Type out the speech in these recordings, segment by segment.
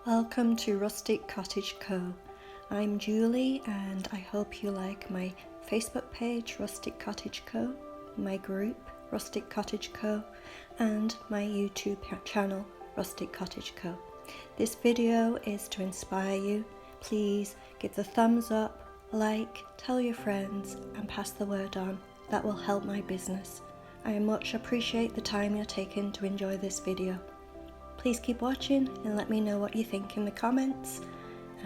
Welcome to Rustic Cottage Co. I'm Julie and I hope you like my Facebook page Rustic Cottage Co, my group Rustic Cottage Co and my YouTube channel Rustic Cottage Co. This video is to inspire you. Please give the thumbs up, like, tell your friends and pass the word on. That will help my business. I much appreciate the time you're taking to enjoy this video. Please keep watching and let me know what you think in the comments.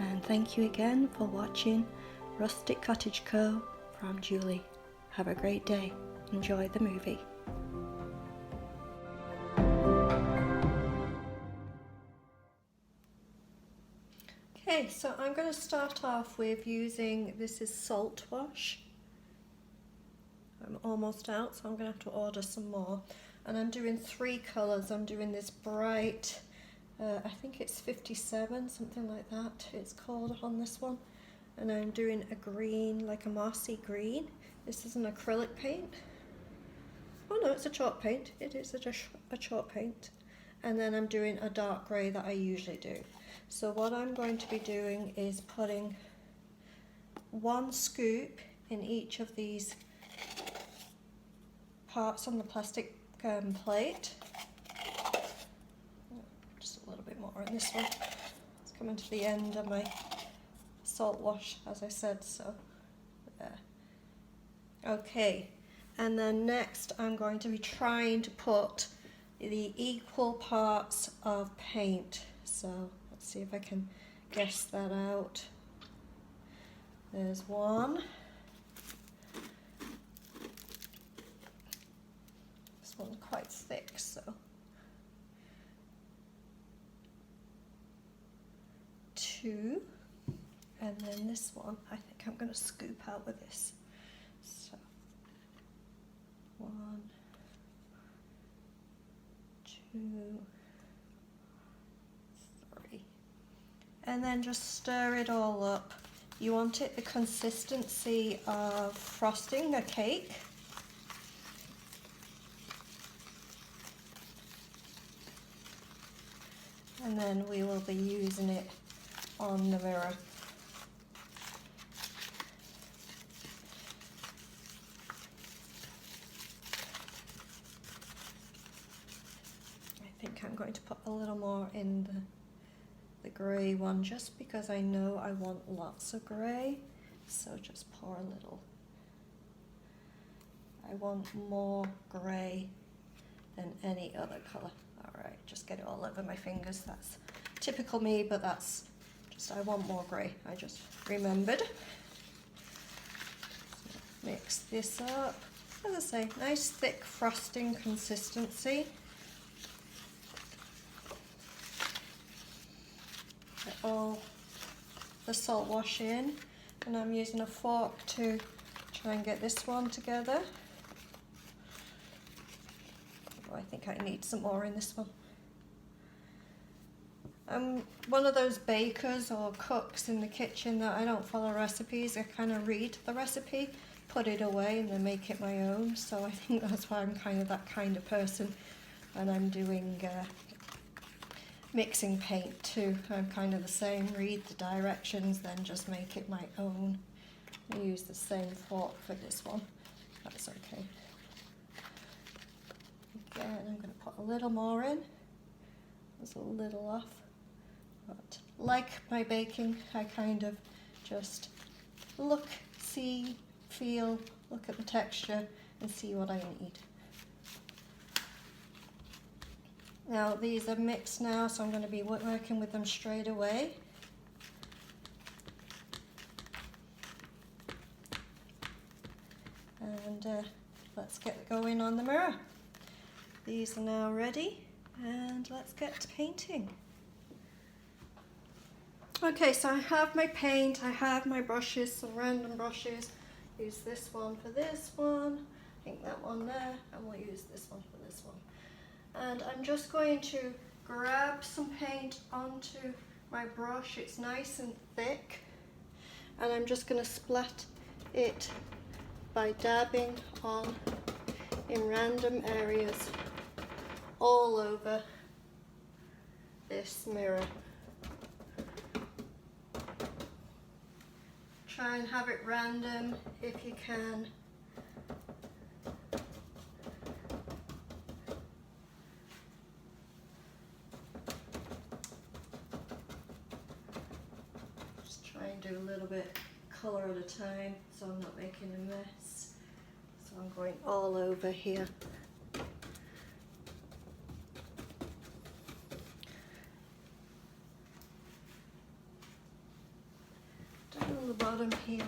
And thank you again for watching Rustic Cottage Co. from Julie. Have a great day. Enjoy the movie. Okay, so I'm going to start off with using, this is salt wash. I'm almost out, so I'm going to have to order some more. And I'm doing 3 colours. I'm doing this bright, I think it's 57, something like that it's called on this one. And I'm doing a green, like a mossy green. This is an acrylic paint. Oh no, it's a chalk paint. It is a chalk paint. And then I'm doing a dark grey that I usually do. So what I'm going to be doing is putting 1 scoop in each of these parts on the plastic plate. Just a little bit more on this one. It's coming to the end of my salt wash, as I said, so there. Okay, and then next I'm going to be trying to put the equal parts of paint. So let's see if I can guess that out. There's 1. This one's quite thick, so 2, and then this one I think I'm going to scoop out with this. So 1, 2, 3, and then just stir it all up. You want it the consistency of frosting a cake. And then we will be using it on the mirror. I think I'm going to put a little more in the grey one just because I know I want lots of grey. So just pour a little. I want more grey than any other colour. Alright, just get it all over my fingers. That's typical me, but that's just, I want more grey. I just remembered. So mix this up. As I say, nice thick frosting consistency. Get all the salt wash in, and I'm using a fork to try and get this one together. I think I need some more in this one. I'm one of those bakers or cooks in the kitchen that I don't follow recipes. I kind of read the recipe, put it away, and then make it my own. So I think that's why I'm kind of that kind of person. And I'm doing mixing paint too. I'm kind of the same. Read the directions, then just make it my own. I use the same fork for this one. That's okay. Again, I'm going to put a little more in. There's a little off. But like my baking, I kind of just look, see, feel, look at the texture and see what I need. Now these are mixed now, so I'm going to be working with them straight away. And let's get going on the mirror. These are now ready, and let's get to painting. Okay, so I have my paint, I have my brushes, some random brushes. Use this one for this one, I think that one there, and we'll use this one for this one. And I'm just going to grab some paint onto my brush. It's nice and thick, and I'm just going to splat it by dabbing on in random areas all over this mirror. try and have it random if you can. Just try and do a little bit colour at a time so I'm not making a mess. So I'm going all over here. Down the bottom here.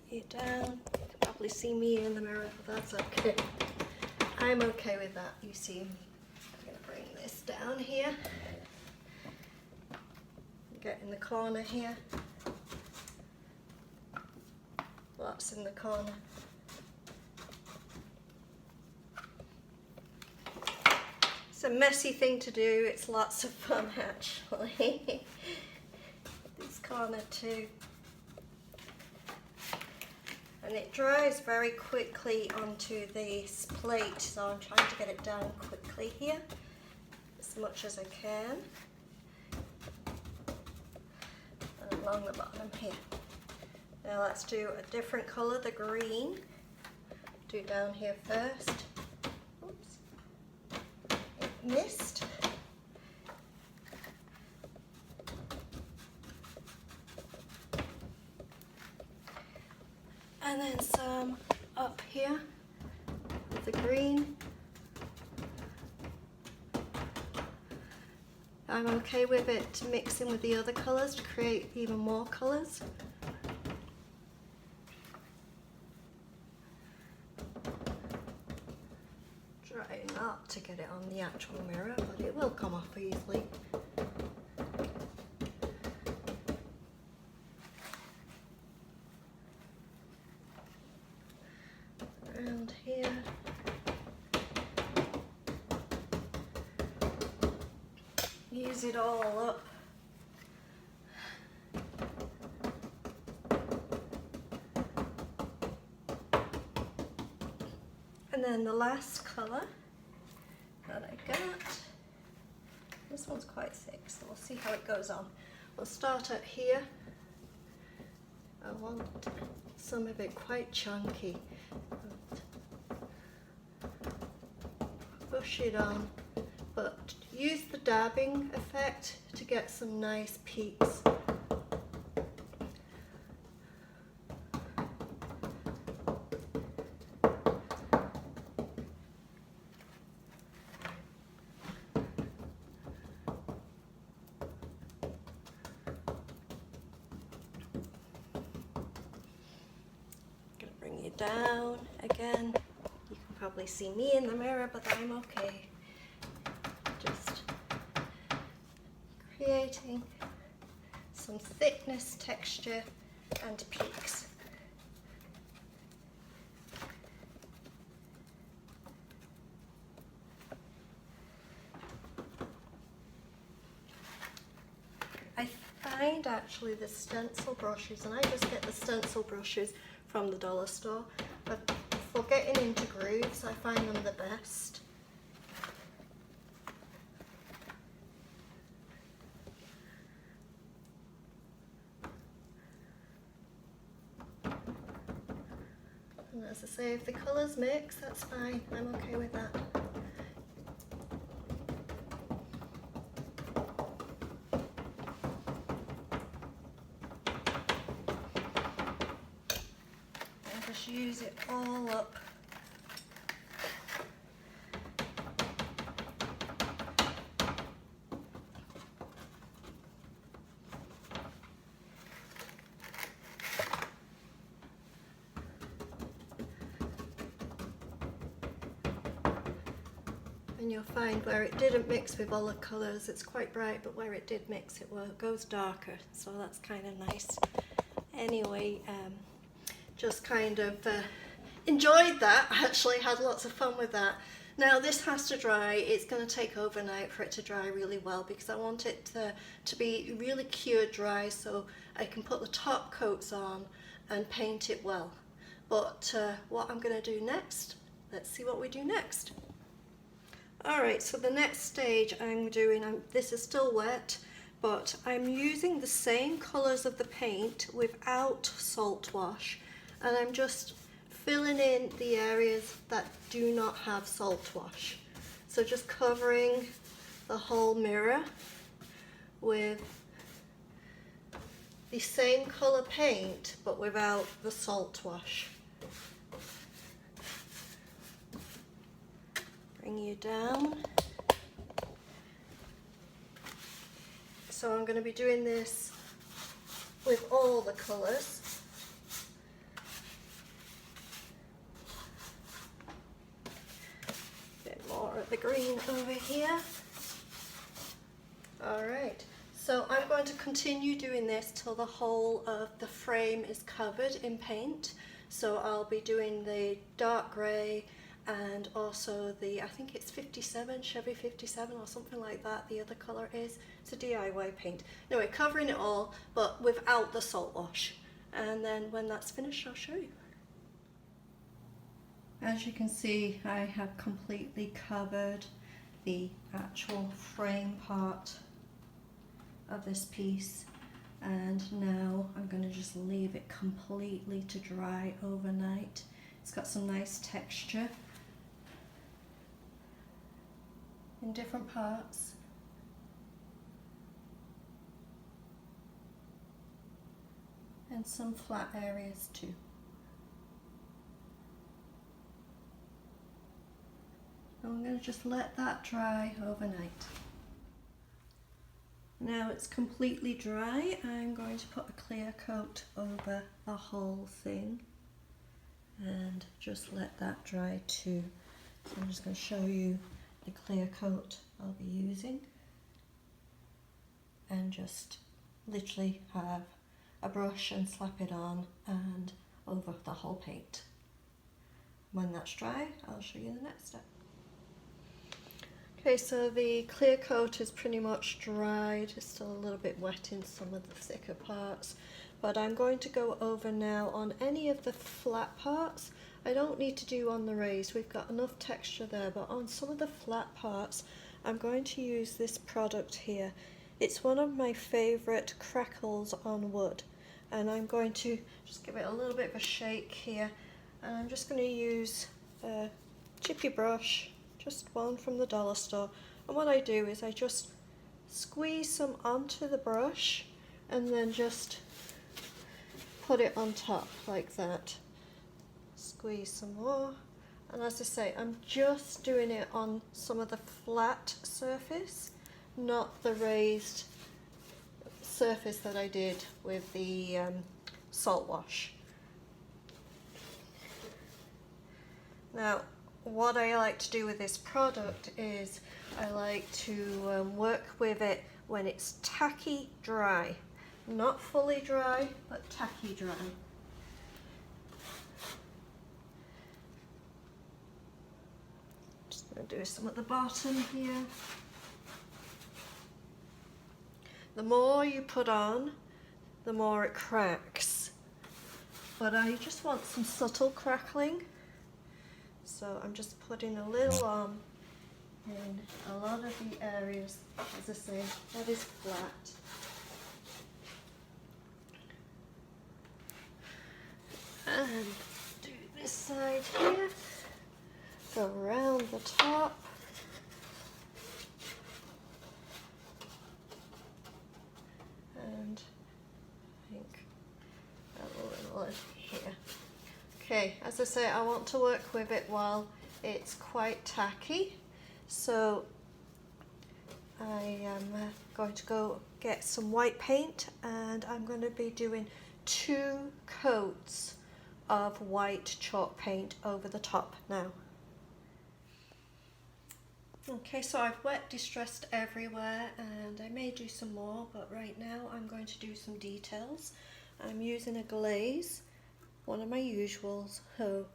Here down. You can probably see me in the mirror, but that's okay. I'm okay with that. You see me. I'm going to bring this down here. Get in the corner here. Lots in the corner. It's a messy thing to do. It's lots of fun actually. This corner too. And it dries very quickly onto this plate, so I'm trying to get it down quickly here, as much as I can. And along the bottom here. Now let's do a different colour, the green. Do down here first. Oops. It missed. And then some up here with the green. I'm okay with it mixing with the other colours to create even more colours. Try not to get it on the actual mirror, but it will come off easily. Around here. Use it all up. And then the last colour that I got, this one's quite thick, so we'll see how it goes on. We'll start at here. I want some of it quite chunky. Push it on, but use the dabbing effect to get some nice peaks. Down again. You can probably see me in the mirror, but I'm okay. Just creating some thickness, texture, and peaks. I find actually the stencil brushes, and I just get the stencil brushes from the dollar store, but for getting into grooves I find them the best. And as I say, if the colours mix, that's fine, I'm okay with that. Just use it all up. And you'll find where it didn't mix with all the colours, it's quite bright, but where it did mix, it goes darker, so that's kind of nice. Anyway, just kind of enjoyed that. Actually had lots of fun with that. Now this has to dry. It's going to take overnight for it to dry really well, because I want it to be really cured dry so I can put the top coats on and paint it well. But what I'm going to do next, let's see what we do next. Alright, so the next stage I'm doing, this is still wet, but I'm using the same colours of the paint without salt wash, and I'm just filling in the areas that do not have salt wash. So just covering the whole mirror with the same colour paint but without the salt wash. Bring you down. So I'm going to be doing this with all the colours. Bit more of the green over here. Alright, so I'm going to continue doing this till the whole of the frame is covered in paint. So I'll be doing the dark grey and also the, I think it's 57, Chevy 57 or something like that, the other colour is. It's a DIY paint. Anyway, covering it all, but without the salt wash. And then when that's finished, I'll show you. As you can see, I have completely covered the actual frame part of this piece, and now I'm going to just leave it completely to dry overnight. It's got some nice texture in different parts. And some flat areas too. I'm going to just let that dry overnight. Now it's completely dry, I'm going to put a clear coat over the whole thing and just let that dry too. So I'm just going to show you the clear coat I'll be using, and just literally have a brush and slap it on and over the whole paint. When that's dry, I'll show you the next step. Okay, so the clear coat is pretty much dried. It's still a little bit wet in some of the thicker parts, but I'm going to go over now on any of the flat parts. I don't need to do on the raised, we've got enough texture there, but on some of the flat parts I'm going to use this product here. It's one of my favourite crackles on wood, and I'm going to just give it a little bit of a shake here, and I'm just going to use a chippy brush, just one from the dollar store, and what I do is I just squeeze some onto the brush and then just put it on top like that. Squeeze some more, and as I say, I'm just doing it on some of the flat surface, not the raised surface that I did with the salt wash. Now, what I like to do with this product is I like to work with it when it's tacky dry. Not fully dry, but tacky dry. Just going to do some at the bottom here. The more you put on, the more it cracks. But I just want some subtle crackling. So I'm just putting a little on in a lot of the areas, as I say, that is flat. And do this side here, go around the top. And I think a little here. Okay, as I say, I want to work with it while it's quite tacky, so I am going to go get some white paint, and I'm going to be doing 2 coats of white chalk paint over the top now. Okay, so I've wet distressed everywhere, and I may do some more, but right now I'm going to do some details. I'm using a glaze, one of my usuals. So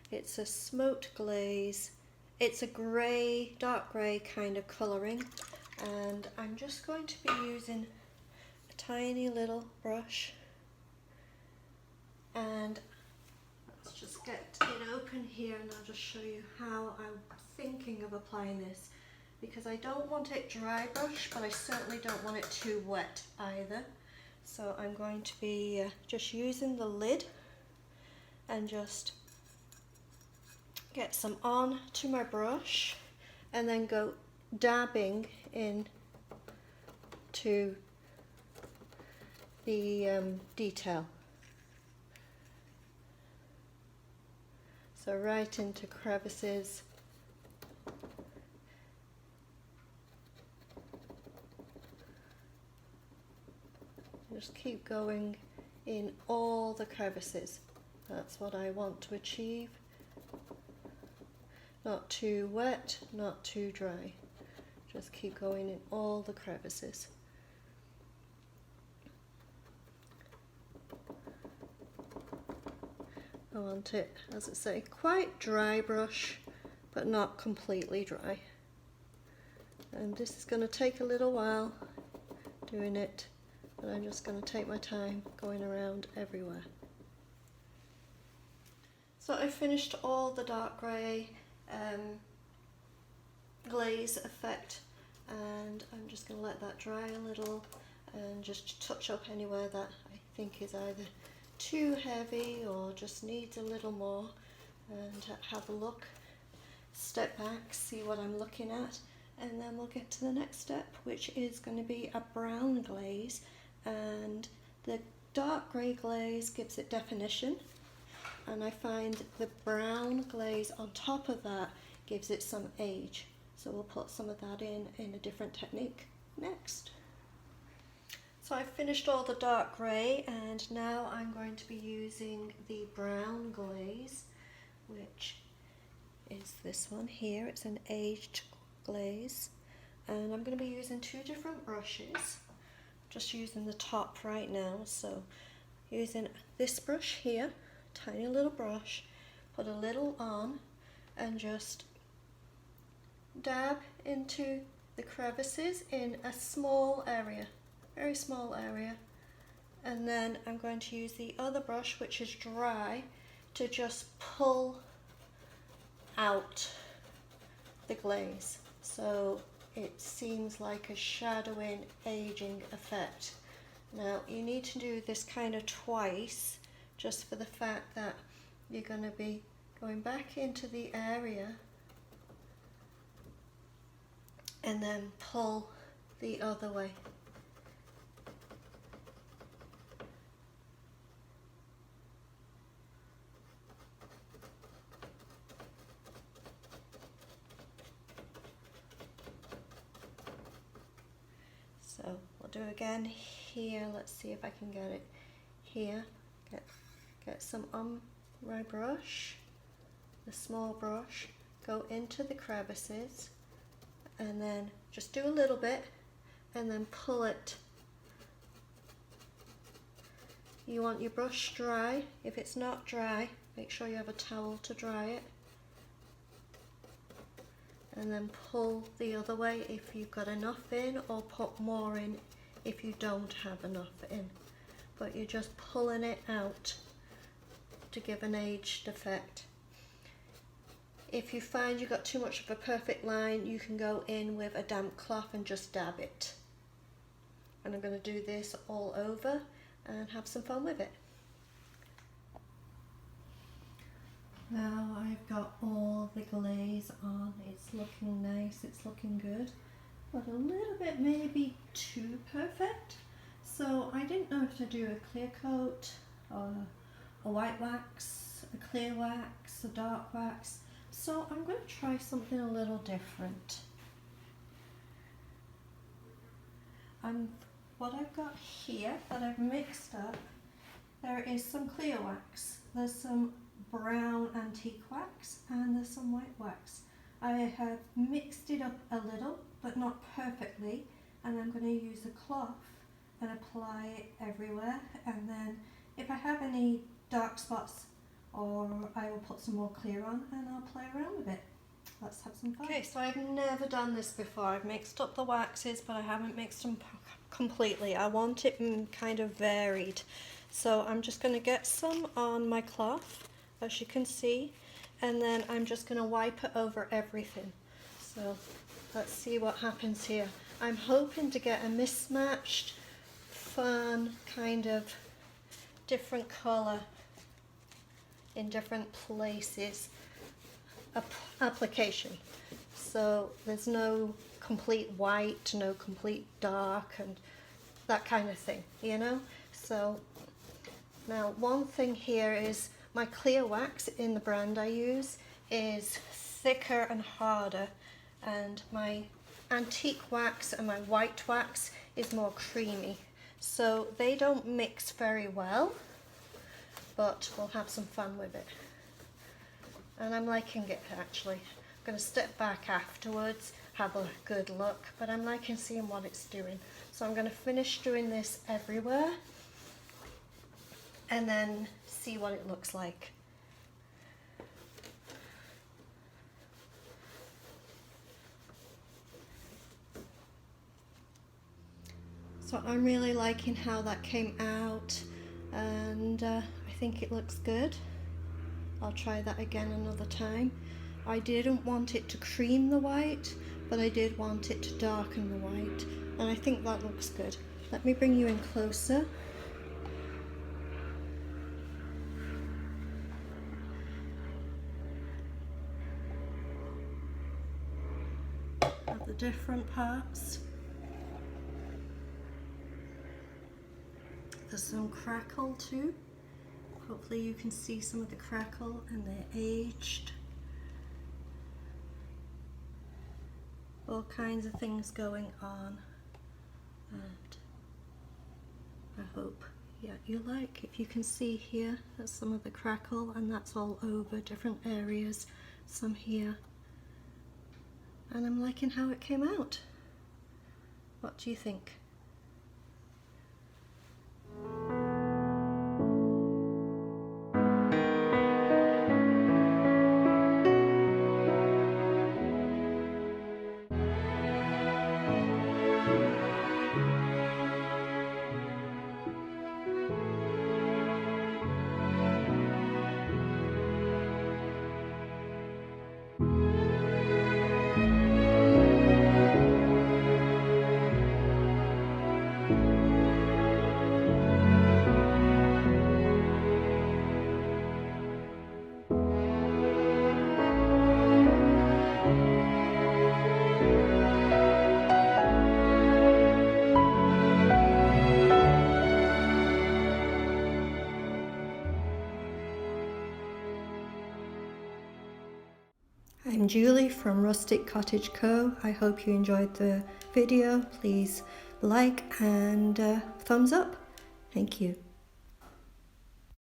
it's a smoked glaze. It's a grey, dark grey kind of colouring, and I'm just going to be using a tiny little brush, and let's get it open here and I'll just show you how I'm thinking of applying this. because I don't want it dry brush, but I certainly don't want it too wet either. So I'm going to be just using the lid and just get some on to my brush and then go dabbing in to the detail. So right into crevices. Just keep going in all the crevices. That's what I want to achieve. Not too wet, not too dry. Just keep going in all the crevices. I want it, as I say, quite dry brush, but not completely dry. And this is going to take a little while doing it, but I'm just going to take my time going around everywhere. So I finished all the dark grey glaze effect, and I'm just going to let that dry a little and just touch up anywhere that I think is either too heavy or just needs a little more, and have a look, step back, see what I'm looking at, and then we'll get to the next step, which is going to be a brown glaze. And the dark grey glaze gives it definition, and I find the brown glaze on top of that gives it some age. So we'll put some of that in a different technique next. So I've finished all the dark grey, and now I'm going to be using the brown glaze, which is this one here. It's an aged glaze, and I'm going to be using two different brushes. Just using the top right now, so using this brush here, tiny little brush, put a little on and just dab into the crevices in a small area, very small area, and then I'm going to use the other brush, which is dry, to just pull out the glaze, so it seems like a shadowing, aging effect. Now you need to do this kind of twice, just for the fact that you're going to be going back into the area and then pull the other way. So we'll do again here. Let's see if I can get it here. Get some on my brush, the small brush, go into the crevices, and then just do a little bit and then pull it. You want your brush dry. If it's not dry, make sure you have a towel to dry it. And then pull the other way if you've got enough in, or put more in if you don't have enough in. But you're just pulling it out to give an aged effect. If you find you've got too much of a perfect line, you can go in with a damp cloth and just dab it. And I'm going to do this all over and have some fun with it. Now I've got all the glaze on. It's looking nice, it's looking good, but a little bit maybe too perfect. So I didn't know if to do a clear coat, or a white wax, a clear wax, a dark wax. So I'm going to try something a little different. What I've got here that I've mixed up, there is some clear wax, there's some brown antique wax, and there's some white wax. I have mixed it up a little, but not perfectly, and I'm going to use a cloth and apply it everywhere, and then if I have any dark spots, or I will put some more clear on and I'll play around with it. Let's have some fun. Okay, so I've never done this before. I've mixed up the waxes, but I haven't mixed them completely. I want it kind of varied. So I'm just going to get some on my cloth, as you can see, and then I'm just going to wipe it over everything. So let's see what happens here. I'm hoping to get a mismatched, fun, kind of different colour in different places application. So there's no complete white, no complete dark, and that kind of thing, you know? So now one thing here is my clear wax in the brand I use is thicker and harder, and my antique wax and my white wax is more creamy. So they don't mix very well, but we'll have some fun with it. And I'm liking it actually. I'm going to step back afterwards, have a good look, but I'm liking seeing what it's doing. So I'm going to finish doing this everywhere and then see what it looks like. So I'm really liking how that came out, and I think it looks good. I'll try that again another time. I didn't want it to cream the white, but I did want it to darken the white, and I think that looks good. Let me bring you in closer. Of the different parts. There's some crackle too. Hopefully you can see some of the crackle, and they're aged. All kinds of things going on, and I hope you like. If you can see here, that's some of the crackle, and that's all over different areas, some here, and I'm liking how it came out. What do you think? I'm Julie from Rustic Cottage Co. I hope you enjoyed the video. Please like and thumbs up. Thank you.